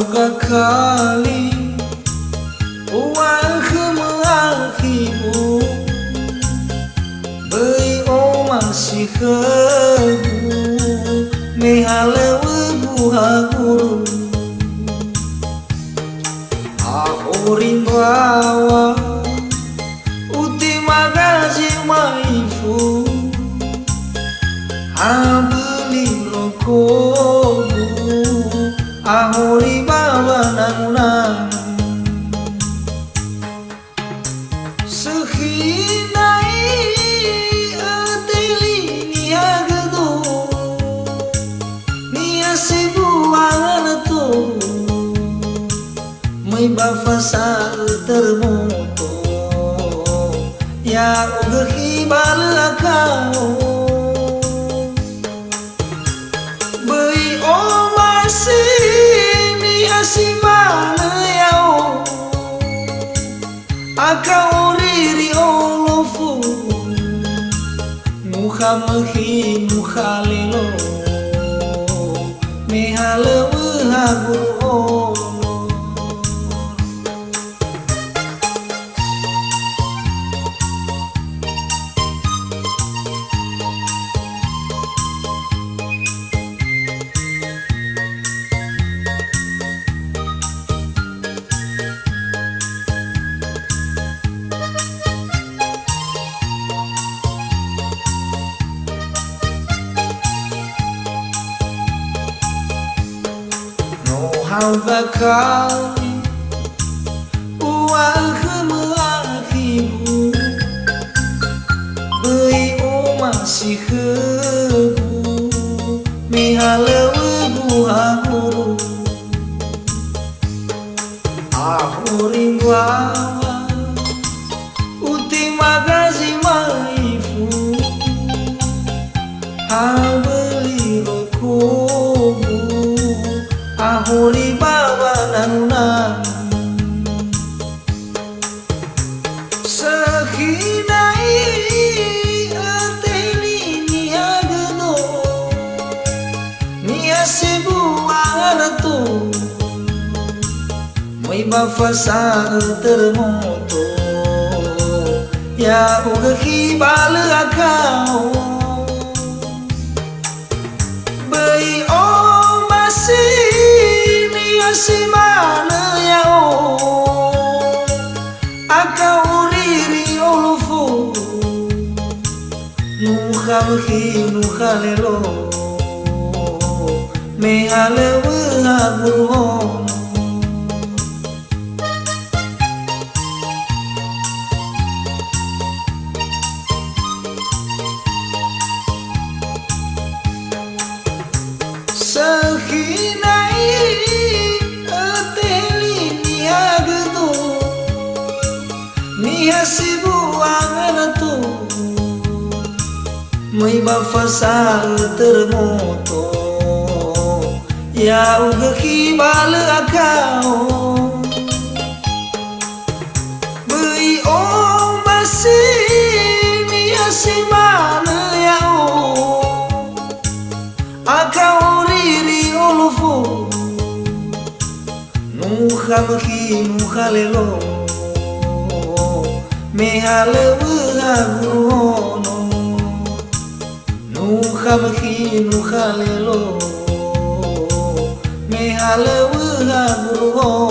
kali uang kemalakimu beri masih kebu mehalewe buha guru aku rimbawa uti magazi maifu abeli rokobu ahuri baba nangunang sehinai ateli niagado niasi buangan tu may bafasa termoto ya ugahibal akao beri omasi si mana yao akau riri olofu muha mahi muha lelo mehale wahagu bakal uang kemalakimu beri masih kebu mehalewe buha guru aku ringwawa uti magazi maifu abeli rokobu ahuri baba nanunang sehinai ateni niagano niasi buangan tu may bafasa termoto ya ugahibal akao beri masih si mana yao akau riri olofu nuha mahi nuha lelo mehale wahagu sehinai ateli niagado niasi buangan tu may bafasa termoto ya ugahibal akao beri masih niasi mana yao akau riri olofu nuha mahi nuha lelo mehale wahagu nuha mahi nuha lelo mehale wahagu